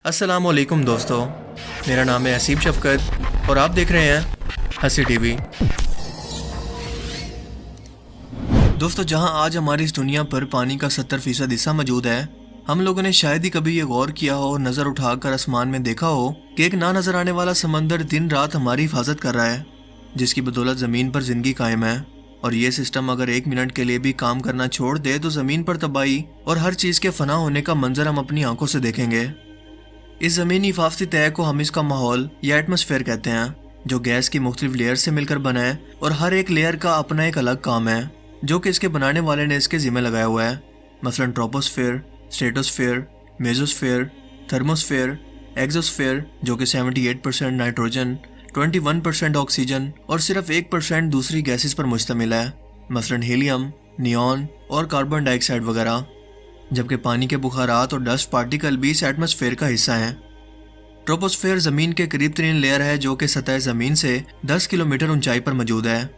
अस्सलाम वालेकुम दोस्तों, मेरा नाम है असीम शफकत और आप देख रहे हैं हंसी टीवी। दोस्तों, जहां आज हमारी इस दुनिया पर पानी का 70% हिस्सा मौजूद है, हम लोगों ने शायद ही कभी ये गौर किया हो और नज़र उठाकर आसमान में देखा हो कि एक ना नज़र आने वाला समंदर दिन रात हमारी हिफाजत कर रहा है, जिसकी बदौलत ज़मीन पर ज़िंदगी कायम है। और ये सिस्टम अगर एक मिनट के लिए भी काम करना छोड़ दे तो ज़मीन पर तबाही और हर चीज़ के फना होने का मंजर हम अपनी आंखों से देखेंगे। इस ज़मीनी हिफाजती तय को हम इसका माहौल या एटमॉस्फेयर कहते हैं, जो गैस की मुख्तलिफ लेयर से मिलकर बना है और हर एक लेयर का अपना एक अलग काम है जो कि इसके बनाने वाले ने इसके ज़िम्मे लगाया हुआ है। मसलन troposphere, stratosphere, mesosphere, thermosphere, exosphere जो कि 78% नाइट्रोजन, 21% ऑक्सीजन और सिर्फ 1% दूसरी गैसेस पर मुश्तमिल है, मसलन हीलियम, नियॉन और कार्बन डाइऑक्साइड वगैरह। जबकि पानी के बुखारात और डस्ट पार्टिकल भी इस एटमॉस्फेयर का हिस्सा हैं। ट्रोपोस्फेयर ज़मीन के करीब तरीन लेयर है जो कि सतह ज़मीन से 10 किलोमीटर ऊंचाई पर मौजूद है,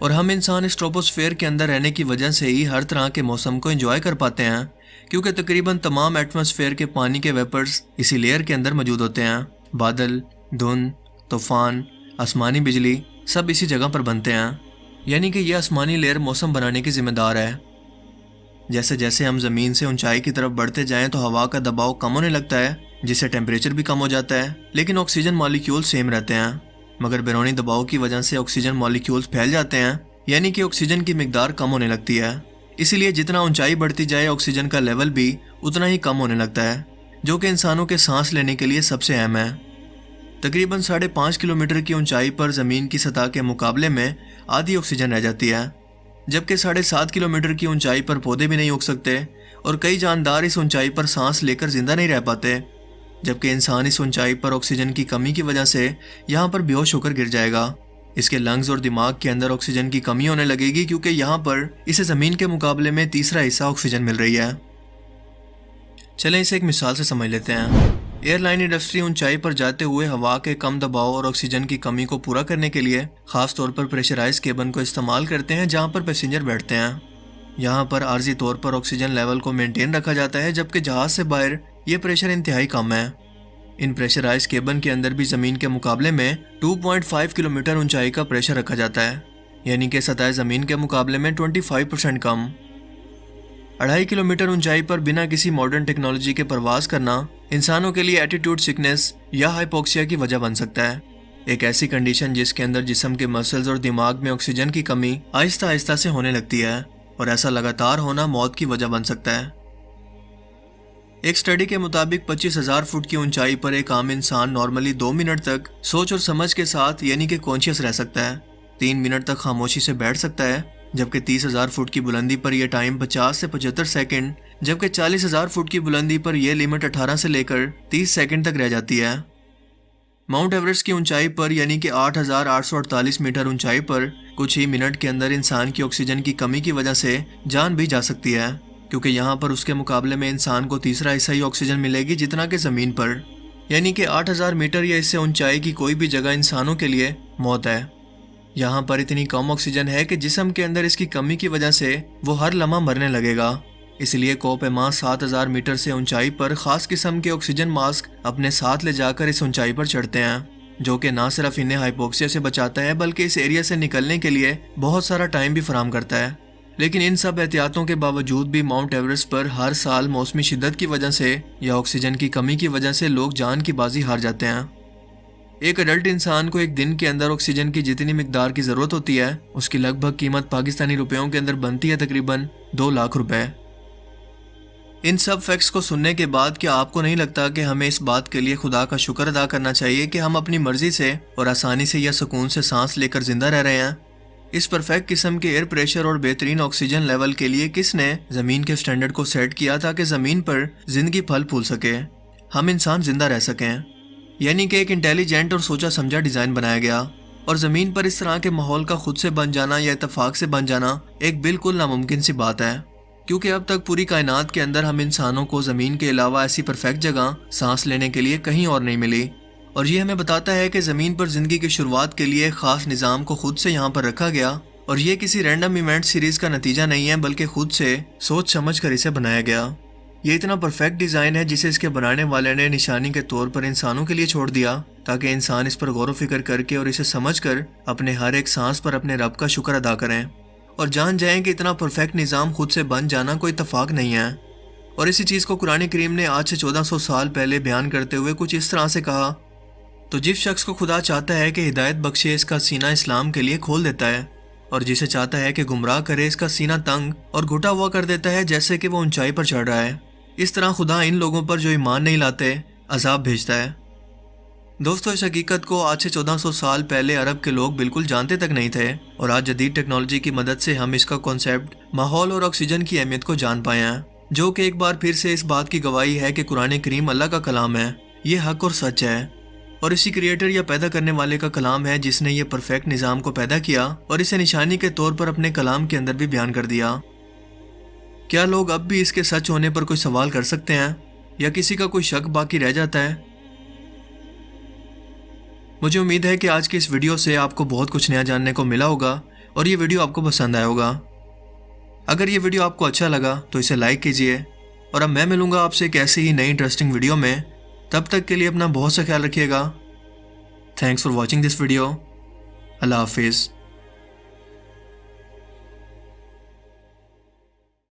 और हम इंसान इस ट्रोपोस्फेयर के अंदर रहने की वजह से ही हर तरह के मौसम को एंजॉय कर पाते हैं, क्योंकि तकरीबन तमाम एटमॉस्फेयर के पानी के वेपर्स इसी लेयर के अंदर मौजूद होते हैं। बादल, धुंध, तूफान, आसमानी बिजली सब इसी जगह पर बनते हैं, यानी कि यह आसमानी लेयर मौसम बनाने की जिम्मेदार है। जैसे जैसे हम ज़मीन से ऊंचाई की तरफ बढ़ते जाएं तो हवा का दबाव कम होने लगता है, जिससे टेम्परेचर भी कम हो जाता है, लेकिन ऑक्सीजन मॉलिक्यूल सेम रहते हैं। मगर बैरूनी दबाव की वजह से ऑक्सीजन मॉलिक्यूल्स फैल जाते हैं, यानी कि ऑक्सीजन की मिकदार कम होने लगती है। इसीलिए जितना ऊंचाई बढ़ती जाए ऑक्सीजन का लेवल भी उतना ही कम होने लगता है, जो कि इंसानों के सांस लेने के लिए सबसे अहम है। तकरीबन 5.5 किलोमीटर की ऊंचाई पर ज़मीन की सतह के मुकाबले में आधी ऑक्सीजन रह जाती है, जबकि 7.5 किलोमीटर की ऊंचाई पर पौधे भी नहीं उग सकते और कई जानदार इस ऊंचाई पर सांस लेकर जिंदा नहीं रह पाते, जबकि इंसान इस ऊंचाई पर ऑक्सीजन की कमी की वजह से यहाँ पर बेहोश होकर गिर जाएगा। इसके लंग्स और दिमाग के अंदर ऑक्सीजन की कमी होने लगेगी, क्योंकि यहाँ पर इसे ज़मीन के मुकाबले में तीसरा हिस्सा ऑक्सीजन मिल रही है। चलें इसे एक मिसाल से समझ लेते हैं। एयरलाइन इंडस्ट्री ऊंचाई पर जाते हुए हवा के कम दबाव और ऑक्सीजन की कमी को पूरा करने के लिए खास तौर पर प्रेशराइज केबिन को इस्तेमाल करते हैं, जहां पर पैसेंजर बैठते हैं। यहां पर आर्जी तौर पर ऑक्सीजन लेवल को मेंटेन रखा जाता है, जबकि जहाज से बाहर यह प्रेशर इंतहाई कम है। इन प्रेशराइज केबिन के अंदर भी ज़मीन के मुकाबले में 2.5 किलोमीटर ऊंचाई का प्रेशर रखा जाता है, यानी कि सतह ज़मीन के मुकाबले में 25% कम। 2.5 किलोमीटर ऊंचाई पर बिना किसी मॉडर्न टेक्नोलॉजी के परवाज करना इंसानों के लिए एटीट्यूड सिकनेस या हाइपोक्सिया की वजह बन सकता है, एक ऐसी कंडीशन जिसके अंदर जिस्म के मसल्स और दिमाग में ऑक्सीजन की कमी आहिस्ता आहिस्ता से होने लगती है, और ऐसा लगातार होना मौत की वजह बन सकता है। एक स्टडी के मुताबिक 25,000 फुट की ऊंचाई पर एक आम इंसान नॉर्मली 2 मिनट तक सोच और समझ के साथ यानी कि कॉन्शियस रह सकता है, 3 मिनट तक खामोशी से बैठ सकता है, जबकि 30,000 फुट की बुलंदी पर यह टाइम 50 से 75 सेकंड, जबकि 40,000 फुट की बुलंदी पर यह लिमिट 18 से लेकर 30 सेकंड तक रह जाती है। माउंट एवरेस्ट की ऊंचाई पर यानी कि 8,848 मीटर ऊंचाई पर कुछ ही मिनट के अंदर इंसान की ऑक्सीजन की कमी की वजह से जान भी जा सकती है, क्योंकि यहाँ पर उसके मुकाबले में इंसान को तीसरा हिस्सा ही ऑक्सीजन मिलेगी जितना कि ज़मीन पर, यानी कि 8,000 मीटर या इससे ऊंचाई की कोई भी जगह इंसानों के लिए मौत है। यहाँ पर इतनी कम ऑक्सीजन है कि जिस्म के अंदर इसकी कमी की वजह से वो हर लम्हा मरने लगेगा। इसलिए कोपेमा 7,000 मीटर से ऊंचाई पर खास किस्म के ऑक्सीजन मास्क अपने साथ ले जाकर इस ऊंचाई पर चढ़ते हैं, जो कि ना सिर्फ इन्हें हाइपोक्सिया से बचाता है बल्कि इस एरिया से निकलने के लिए बहुत सारा टाइम भी फराहम करता है। लेकिन इन सब एहतियातों के बावजूद भी माउंट एवरेस्ट पर हर साल मौसमी शिद्दत की वजह से या ऑक्सीजन की कमी की वजह से लोग जान की बाजी हार जाते हैं। एक अडल्ट इंसान को एक दिन के अंदर ऑक्सीजन की जितनी मिकदार की ज़रूरत होती है, उसकी लगभग कीमत पाकिस्तानी रुपयों के अंदर बनती है तकरीबन 2 लाख रुपए। इन सब फैक्ट्स को सुनने के बाद क्या आपको नहीं लगता कि हमें इस बात के लिए खुदा का शुक्र अदा करना चाहिए कि हम अपनी मर्जी से और आसानी से या सुकून से सांस लेकर जिंदा रह रहे हैं? इस परफेक्ट किस्म के एयर प्रेशर और बेहतरीन ऑक्सीजन लेवल के लिए किसने ज़मीन के स्टैंडर्ड को सेट किया ताकि ज़मीन पर जिंदगी फल फूल सके, हम इंसान जिंदा रह सकें? यानी कि एक इंटेलिजेंट और सोचा समझा डिज़ाइन बनाया गया, और ज़मीन पर इस तरह के माहौल का खुद से बन जाना या इत्तेफाक से बन जाना एक बिल्कुल नामुमकिन सी बात है, क्योंकि अब तक पूरी कायनात के अंदर हम इंसानों को ज़मीन के अलावा ऐसी परफेक्ट जगह सांस लेने के लिए कहीं और नहीं मिली। और ये हमें बताता है कि ज़मीन पर ज़िंदगी की शुरुआत के लिए ख़ास निज़ाम को खुद से यहाँ पर रखा गया, और ये किसी रैंडम इवेंट सीरीज़ का नतीजा नहीं है बल्कि खुद से सोच समझ कर इसे बनाया गया। یہ اتنا پرفیکٹ ڈیزائن ہے جسے اس کے بنانے والے نے نشانی کے طور پر انسانوں کے لیے چھوڑ دیا تاکہ انسان اس پر غور و فکر کر کے اور اسے سمجھ کر اپنے ہر ایک سانس پر اپنے رب کا شکر ادا کریں اور جان جائیں کہ اتنا پرفیکٹ نظام خود سے بن جانا کوئی اتفاق نہیں ہے۔ اور اسی چیز کو قرآن کریم نے آج سے 1400 سال پہلے بیان کرتے ہوئے کچھ اس طرح سے کہا، تو جس شخص کو خدا چاہتا ہے کہ ہدایت بخشے اس کا سینہ اسلام کے لیے کھول دیتا ہے، اور جسے چاہتا ہے کہ گمراہ کرے اس کا سینہ تنگ اور گھٹا ہوا کر دیتا ہے جیسے کہ وہ اونچائی پر چڑھ رہا ہے۔ اس طرح خدا ان لوگوں پر جو ایمان نہیں لاتے عذاب بھیجتا ہے۔ دوستو، اس حقیقت کو آج سے 1400 سال پہلے عرب کے لوگ بالکل جانتے تک نہیں تھے، اور آج جدید ٹیکنالوجی کی مدد سے ہم اس کا کانسیپٹ ماحول اور آکسیجن کی اہمیت کو جان پائے ہیں، جو کہ ایک بار پھر سے اس بات کی گواہی ہے کہ قرآن کریم اللہ کا کلام ہے، یہ حق اور سچ ہے، اور اسی کریٹر یا پیدا کرنے والے کا کلام ہے جس نے یہ پرفیکٹ نظام کو پیدا کیا اور اسے نشانی کے طور پر اپنے کلام کے اندر بھی بیان کر دیا۔ کیا لوگ اب بھی اس کے سچ ہونے پر کوئی سوال کر سکتے ہیں یا کسی کا کوئی شک باقی رہ جاتا ہے؟ مجھے امید ہے کہ آج کی اس ویڈیو سے آپ کو بہت کچھ نیا جاننے کو ملا ہوگا اور یہ ویڈیو آپ کو پسند آیا ہوگا۔ اگر یہ ویڈیو آپ کو اچھا لگا تو اسے لائک کیجئے، اور اب میں ملوں گا آپ سے ایک ایسی ہی نئی انٹرسٹنگ ویڈیو میں۔ تب تک کے لیے اپنا بہت سا خیال رکھیے گا۔ Thanks for watching this video. اللہ حافظ۔